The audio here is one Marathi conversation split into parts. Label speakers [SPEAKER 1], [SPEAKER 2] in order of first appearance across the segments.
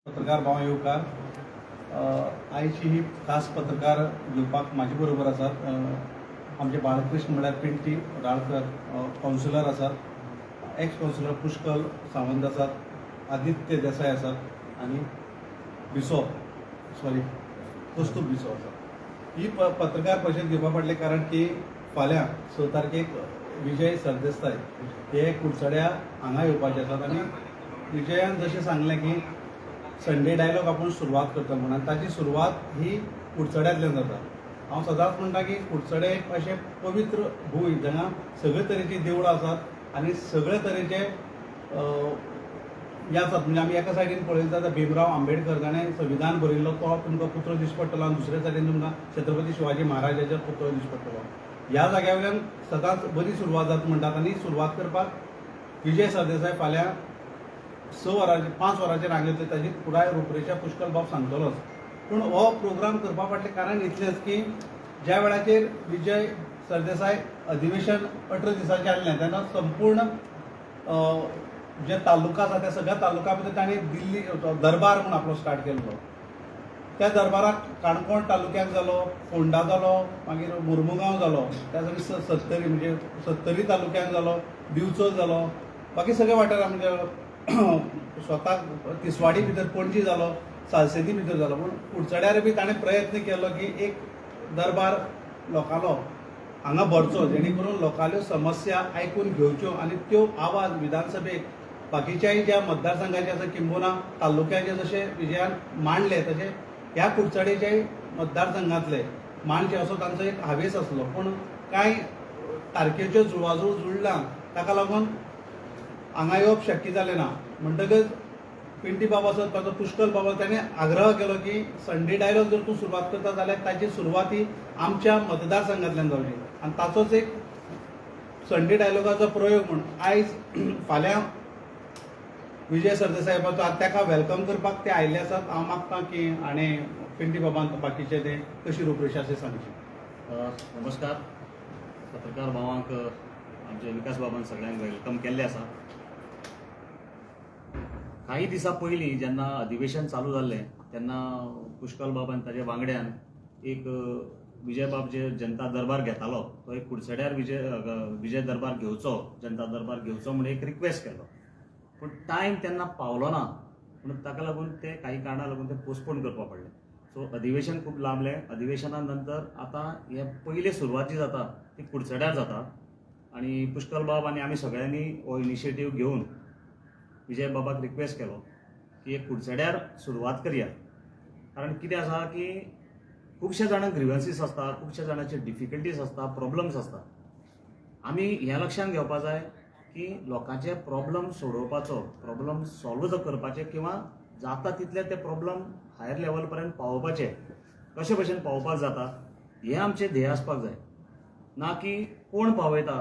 [SPEAKER 1] पत्रकार भाव येवकार आयची ही खास पत्रकार घेवपाक म्हाजे बरोबर आसात आमचे बाळकृष्ण म्हळ्यार पिंटी राळकर कावन्सिलर आसात, एक्स कावन्सिलर पुष्कल सावंत आसात, आदित्य देसाय आसात आनी कौस्तुभ बिसो आसात. ही पत्रकार परिशद घेवपा पडले कारण की फाल्यां 6 तारखेक विजय सरदेसाय हे कुडचड्या हांगा येवपाचे आसात आनी विजयान जशें सांगलें की संडे डायलॉग आपण सुरवात करता म्हणून ताची सुरवात ही कुडचड्यांतल्यान जाता. हांव सदांच म्हणटा की कुडचडे एक अशें पवित्र भूंय जंगा सगळे तरेची देवळां आसात आनी सगळे तरेचे हे आसात. म्हणजे आमी एका सायडीन पळयत जाल्यार भीमराव आंबेडकर जाणें संविधान बरयल्लो तो तुमकां पुतळो दिश्टी पडटलो आनी दुसरे सायडीन तुमकां छत्रपती शिवाजी महाराजाचो पुतळो दिश्टी पडटलो. ह्या जाग्यावयल्यान सदांच बरी सुरवात जाता म्हणटात आनी सुरवात करपाक विजय सरदेसाय फाल्यां 5 वरांचेर हांगा ताजी पुराय रूपरेषा पुष्कल बाब सांगतलोच. पूण हो प्रोग्राम करपा फाटलें कारण इतलेंच की ज्या वेळाचेर विजय सरदेसाय अधिवेशन 18 दिसांचें आसलें तेन्ना संपूर्ण जे तालुका आसा त्या सगळ्या तालुका भितर ताणें दिल्ली दरबार म्हूण आपलो स्टार्ट केल्लो. त्या दरबाराक काणकोण तालुक्याक जालो, फोंडा जालो, मागीर मुर्मुगांव जालो, त्या सत्तरी म्हणजे सत्तरी तालुक्याक जालो, दिवचो जालो, बाकी सगळे वाठार म्हणजे स्वता तिसवाडी भितर पणजी जालो, सालसेती भितर जालो. पूण कुडचड्यार बी ताणें प्रयत्न केलो की एक दरबार लोकालो हांगा भरचो जेणे करून लोकाल्यो समस्या आयकून घेवच्यो आनी त्यो आवाज विधानसभेक बाकीच्याय ज्या मतदारसंघाचे आसा किंबहुना तालुक्याचे जशे विजयान मांडले तशे ह्या कुडचडेच्याय मतदारसंघातले मांडचे असो तांचो एक हावेस आसलो. पूण कांय तारखेच्यो जुळवाजुळ जुळना ताका लागून हांगा येवप शक्य जालें ना. म्हणटकच पिंटी बाबा आसा ताचो पुष्कल बाबा ताणें आग्रह केलो की संडे डायलॉग जर तूं सुरवात करता जाल्यार ताची सुरवात ही आमच्या मतदारसंघांतल्यान जावची आनी ताचोच एक संडे डायलॉगाचो प्रयोग म्हूण आयज फाल्यां विजय सरदेसायबाचो ताका वेलकम करपाक ते आयिल्ले आसात. हांव मागतां की हाणें पिंटी बाबान बाकीचे ते कशी रूपरेषा अशें सांगची.
[SPEAKER 2] नमस्कार पत्रकार भावांक आमचे विकास बाबान सगळ्यांक वेलकम केल्ले आसा. काही दिसा पयलीं जेन्ना अधिवेशन चालू जाल्लें तेन्ना पुष्कल बाबान ताजे वांगड्यान एक विजय बाब जे जनता दरबार घेतालो तो एक कुडचड्यार विजय दरबार घेवचो, जनता दरबार घेवचो म्हणून एक रिक्वेस्ट केलो. पूण टायम तेन्ना पावलो ना म्हणून ताका लागून ते काही कारणां लागून ते पोस्टपोन करपा पडलें. सो अधिवेशन खूब लांबलें. अधिवेशना नंतर आतां हे पयले सुरवात जी जाता ती कुडचड्यार जाता आनी पुष्कल बाब आनी आमी सगळ्यांनी हो इनिशिएटीव घेवन विजय बाबाक रिक्वेस्ट केलो की एक कुडचड्यार सुरवात करया. कारण कितें आसा की खुबशे जाणांक ग्रिवन्सीस आसता, खुबशे जाणांचे डिफिकल्टीज आसता, प्रॉब्लम्स आसता. आमी हें लक्षांत घेवपा जाय की लोकांचे प्रॉब्लम सोडोवपाचो, प्रॉब्लम सॉल्व करपाचे किंवा जाता तितले ते प्रॉब्लम हायर लेवल पर्यंत पावोवपाचे कशे भशेन पावोवपाक जाता हें आमचें ध्येय आसपाक जाय. ना की कोण पावयता,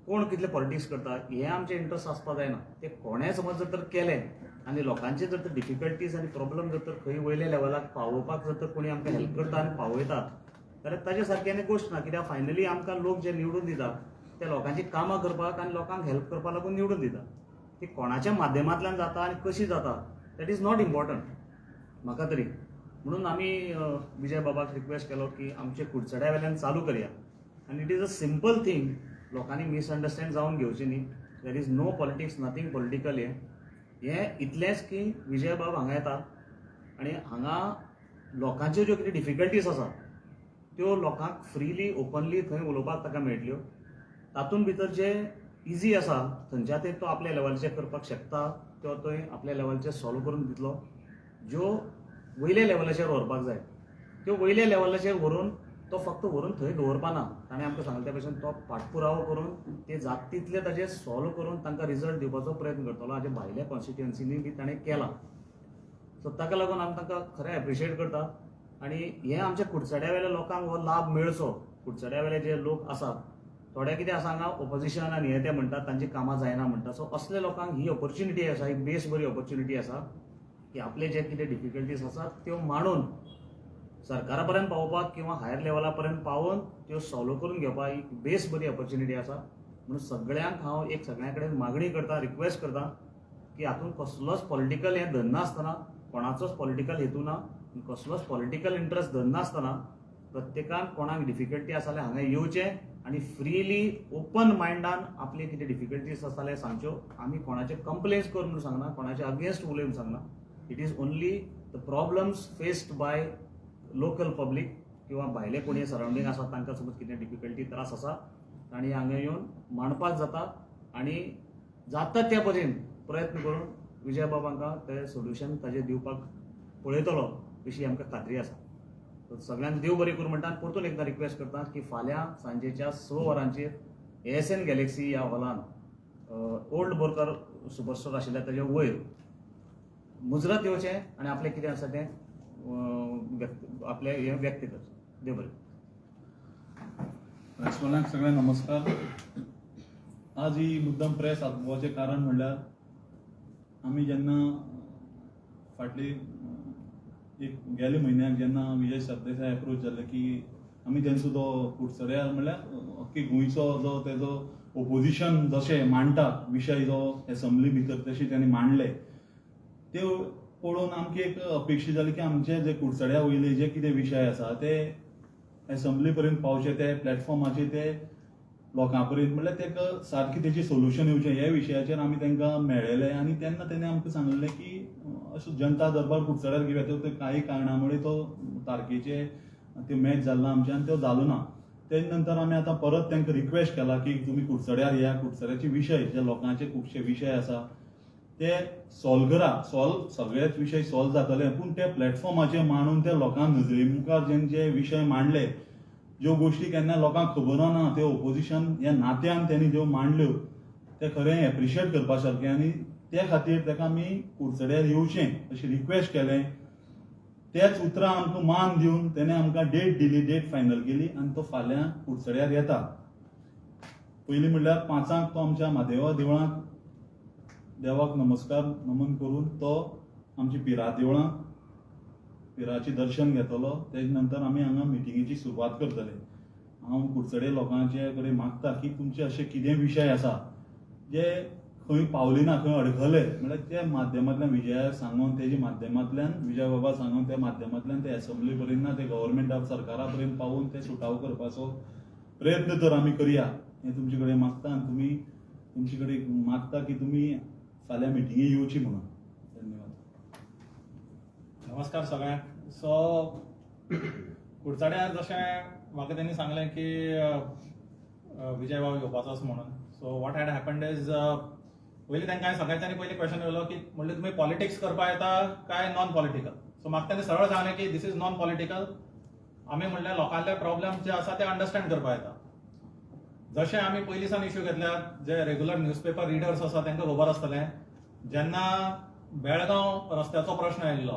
[SPEAKER 2] कोण कितले पॉलिटिक्स करता हें आमचें इंट्रस्ट आसपाक जायना. ते कोणें समज जर तर केलें आनी लोकांचे जर तर डिफिकल्टीज आनी प्रॉब्लम जर तर खंय वयल्या लेवलाक पावोवपाक जर तर कोणी आमकां हेल्प करता आनी पावयता जाल्यार ताचे सारकी आनी गोश्ट ना. कित्याक फायनली आमकां लोक जे निवडून दिता ते लोकांची कामां करपाक आनी लोकांक हेल्प करपा लागून निवडून दिता. ती कोणाच्या माध्यमांतल्यान जाता आनी कशी जाता दॅट इज नॉट इम्पॉर्टंट म्हाका तरी. म्हणून आमी विजय बाबाक रिक्वेस्ट केलो की आमचे कुडचड्या वेल्यान चालू करया आनी it is a simple thing. लोकांनी मिसअंडरस्टँड जावन घेवची न्ही. There is no politics, nothing political. हें इतलेंच की विजय बाब हांगा येता आनी हांगा लोकांच्यो ज्यो कितें डिफिकल्टीज आसा त्यो लोकांक फ्रीली ओपनली थंय उलोवपाक ताका मेळटल्यो. तातूंत भितर जे इजी आसा थंयच्या थंय तो आपल्या लेवलाचेर करपाक शकता त्यो थंय आपल्या लेवलाचेर सॉल्व करून दितलो. ज्यो वयल्या लेवलाचेर व्हरपाक जाय त्यो वयल्या लेवलाचेर व्हरून तो फक्त व्हरून थंय दवरपा ना. ताणें आमकां सांगले त्या भशेन तो पाठपुरावो करून ते जाता तितले ताचे सॉल्व करून तांकां रिजल्ट दिवपाचो प्रयत्न करतलो. हाजे भायल्या कॉन्स्टिट्युएन्सीनी बी ताणें केला. सो ताका लागून आमी तांकां खरें एप्रिशिएट करता. आनी हे आमच्या कुडचड्या वेल्या लोकांक हो लाभ मेळचो. कुडचड्या वेले जे लोक आसात थोडे कितें आसा हांगा ऑपोजिशन आनी हे ते म्हणटात तांची कामां जायना म्हणटा. सो असले लोकांक ही ऑपॉर्च्युनिटी आसा, ही बेस बरी ऑपॉर्च्युनिटी आसा की आपले जे कितें डिफिकल्टीज आसात त्यो मांडून सरकारा पर्यंत पावोवपाक किंवा हायर लेवला पर्यंत पावोवन त्यो सॉल्व करून घेवपाक ही बेस बरी ऑपॉर्च्युनिटी आसा. म्हणून सगळ्यांक हांव एक सगळ्या कडेन मागणी करता, रिक्वेस्ट करता की हातूंत कसलोच पॉलिटिकल हें धरनासतना कोणाचोच पॉलिटिकल हेतू ना, कसलोच पॉलिटिकल इंटरेस्ट धरनासतना प्रत्येकान कोणाक डिफिकल्टी आसा जाल्यार हांगा येवचें आनी फ्रीली ओपन मायंडान आपले कितें डिफिकल्टीज आसा जाल्यार सांगच्यो. आमी कोणाचे कंप्लेन्स कर म्हणून सांगना, कोणाचे अगेन्स्ट उलय म्हणून सांगना. It is only the problems faced by local public किंवा भायले कोणी सरावंडींग आसा तांकां समज कितें डिफिकल्टी त्रास आसा आनी हांगा येवन मांडपाक जाता आनी जाता त्या परीन प्रयत्न करून विजय बाबांका ते सोल्युशन ताजें दिवपाक पळयतलो अशी आमकां खात्री आसा. सगळ्यांक देव बरें करूं म्हणटा. परतून एकदां रिक्वेस्ट करता की फाल्यां सांजेच्या 6 वरांचेर ASN गॅलेक्सी ह्या हॉलान ओल्ड बोरकार सुपरस्टोर आशिल्ल्या ताजे वयर मुजरत येवचें आनी आपलें कितें आसा तें आपलें हें व्यक्त करचें. देव बरें.
[SPEAKER 3] प्रेसवाल्यांक सगळ्यांक नमस्कार. आज ही मुद्दम प्रेस आपोवपाचें कारण म्हणल्यार आमी जेन्ना फाटली एक गेल्या म्हयन्याक जेन्ना विजय सरदेसाय एप्रोच जाल्ले की आमी तेंचो तो कुडचड्यार म्हणल्यार अख्खी गोंयचो जो तेजो ओपोजिशन जशें मांडटा विशय जो एसेंब्ली भितर तशें त्यांनी मांडले ते पळोवन आमची एक अपेक्षा जाली की आमचे जे कुडचड्या वयले जे कितें विशय आसा ते एसेंब्ली पर्यंत पावचे, ते प्लॅटफॉर्माचेर ते लोकां पर्यंत म्हणल्यार तेका सारकी तेची सोल्युशन येवचें हे विशयाचेर आमी तांकां मेळयले. आनी तेन्ना तेणें आमकां सांगलें की अशें जनता दरबार कुडचड्यार घेवया ते काही कारणामुळे तो तारखेचे ते मॅच जाल्लो आमचे आनी तो जालो ना. तेज नंतर आमी आतां परत तांकां रिक्वेस्ट केला की तुमी कुडचड्यार या, कुडचड्याचे विशय जे लोकांचे खुबशे विशय आसा ते सॉल्व करा. सगळेच विशय सॉल्व जातले पूण ते प्लॅटफॉर्माचेर मांडून ते लोकांक नजरे मुखार जे विशय मांडले, ज्यो गोश्टी केन्ना लोकांक खबर ना ते ओपोजिशन ह्या नात्यान त्यांनी ज्यो मांडल्यो ते खरें एप्रिशिएट करपा सारकें. आनी ते खातीर ताका आमी कुडचड्यार येवचें अशी रिक्वेस्ट केलें. तेच उतरां आमकां मान दिवन तेणें आमकां डेट दिली, डेट फायनल केली आनी तो फाल्यां कुडचड्यार येता. पयलीं म्हणल्यार 5 तो आमच्या म्हादेवा देवळांत देवाक नमन करून तो आमची पिरा देवळां पिराची दर्शन घेतलो. तेज नंतर आमी हांगा मिटिंगेची सुरवात करतले. हांव कुडचडे लोकांचे कडेन मागता की तुमचे अशे कितें विशय आसा जे खंय पावले ना, खंय अडखले म्हणल्यार त्या माध्यमांतल्यान विजयाक सांगून तेजे माध्यमांतल्यान विजय बाबा सांगून त्या माध्यमांतल्यान ते एसेंब्ली पर्यंत ना ते गव्हर्मेंटा सरकारा पर्यंत पावून ते सुटाव करपाचो प्रयत्न तर आमी करया हें तुमचे कडेन मागता. आनी तुमी तुमचे कडेन मागता की तुमी फाल्यां मिटिंगे येवची म्हणून. धन्यवाद.
[SPEAKER 4] नमस्कार सगळ्यांक. सो कुडचड्यार जशें म्हाका तेणी सांगलें की विजय बाबा येवपाचो आसा म्हणून. So what had happened is पयलीं तांकां सगळ्यांनी पयलीं क्वेश्चन येयलो की म्हणलें तुमी पॉलिटिक्स करपा येता काय नॉन पॉलिटिकल. सो म्हाका तेणी सरळ सांगलें की दीस इज नॉन पॉलिटिकल. आमी म्हणलें लोकांतले प्रॉब्लेम जे आसा ते अंडरस्टँड करपा येता. जशें आमी पयलींसान इश्यू घेतल्यात जे रेग्युलर न्यूजपेपर रिडर्स आसा तांकां खबर आसतलें जेन्ना बेळगांव रस्त्याचो प्रश्न आयिल्लो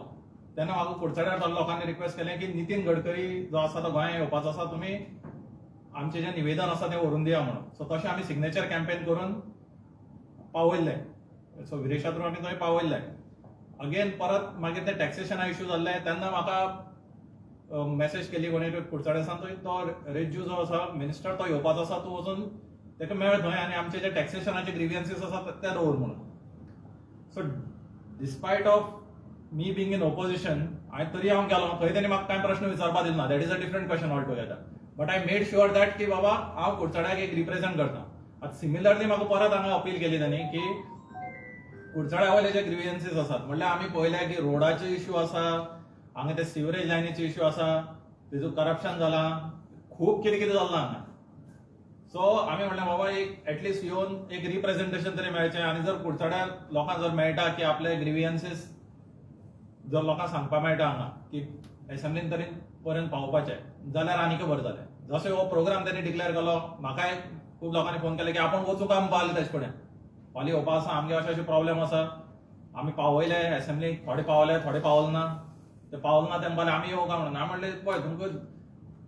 [SPEAKER 4] तेन्ना म्हाका कुडचड्यार लोकांनी रिक्वेस्ट केलें की नितीन गडकरी जो आसा तो गोंयांत येवपाचो आसा, तुमी आमचें जें निवेदन आसा तें व्हरून दिया म्हणून. सो तशें आमी सिग्नेचर कॅम्पेन करून पावयल्ले. सो विरेशा थ्रू आमी थंय पावयल्ले. अगेन परत मागीर ते टॅक्सेशना इश्यू जाल्ले तेन्ना म्हाका मॅसेज केली कोणी कुडचड्यासान तो रेज्यू जो आसा मिनिस्टर तो येवपाचो आसा, तूं वचून ताका मेळ थंय आनी आमचे जे टॅक्सेशनाचे ग्रिव्हियन्सीस आसा ते दवर म्हणून. So despite of me being in opposition हांवें तरी हांव गेलो. खंय तेणी म्हाका कांय प्रश्न विचारपा दिलो ना. That is a different question all together. But I made sure that की बाबा हांव कुडचड्याक एक रिप्रेझेंट करता. आतां सिमिलरली म्हाका परत हांगा अपील केली तांणी की कुडचड्या वयले जे ग्रिव्हियन्सीस आसात म्हणल्यार आमी पळयल्या की रोडाचे इश्यू आसा, हांगा ते सिवरेज लायनीचे इश्यू आसा, तेजो करप्शन जाला, खूब कितें कितें जाल्लें हांगा. सो आमी म्हणलें बाबा एक एटलिस्ट येवन एक रिप्रेझेंटेशन तरी मेळचें. आनी जर कुडचड्या लोकांक जर मेळटा की आपले ग्रिव्हियन्सीस जर लोकांक सांगपा मेळटा हांगा की एसेंब्लीन तरी पर्यंत पावपाचें जाल्यार आनीक बरें जालें. जसो हो प्रोग्राम तेणी डिक्लेअर केलो म्हाकाय खूब लोकांनी फोन केले की आपण वचूं काय पावले तेजे कडेन. फाल्यां येवपा आसा, आमगे अशे अशे प्रॉब्लेम आसा, आमी पावयले एसेंब्लीक, थोडे पावले थोडे पावले ना. ते पावले ना तेंपाले आमी येवं काय म्हणून. हांवें म्हणलें पळय तुमकां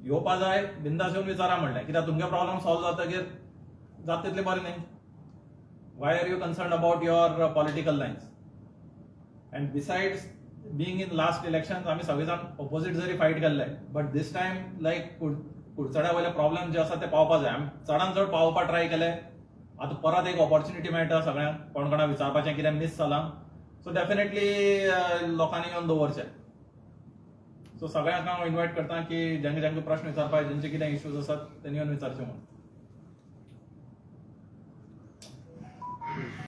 [SPEAKER 4] येवपा जाय बिंदास येवन विचारा म्हणलें, कित्याक तुमगे प्रॉब्लेम सॉल्व जातकीर जाता तितलें बरें न्ही. Why are you concern about your political lines. And besides being in last elections आमी सगळे जाण ऑपोजीट जरी फायट केल्ले बट दीस टायम लायक कुडचड्या वयले प्रॉब्लेम जे आसा ते पावपा जाय. आमी चडान चड पावोवपा ट्राय केले. आतां परत एक ऑपॉर्च्युनिटी मेळटा सगळ्यांक कोण कोणाक विचारपाचें कितें मिस जालां. सो डेफिनेटली लोकांनी येवन दवरचे. सो सगळ्यांक हांव इन्वायट करता की ज्यांचे प्रश्न विचारपाक, ज्यांचे कितें इश्यूज आसात, तेणी येवन विचारचे म्हणून.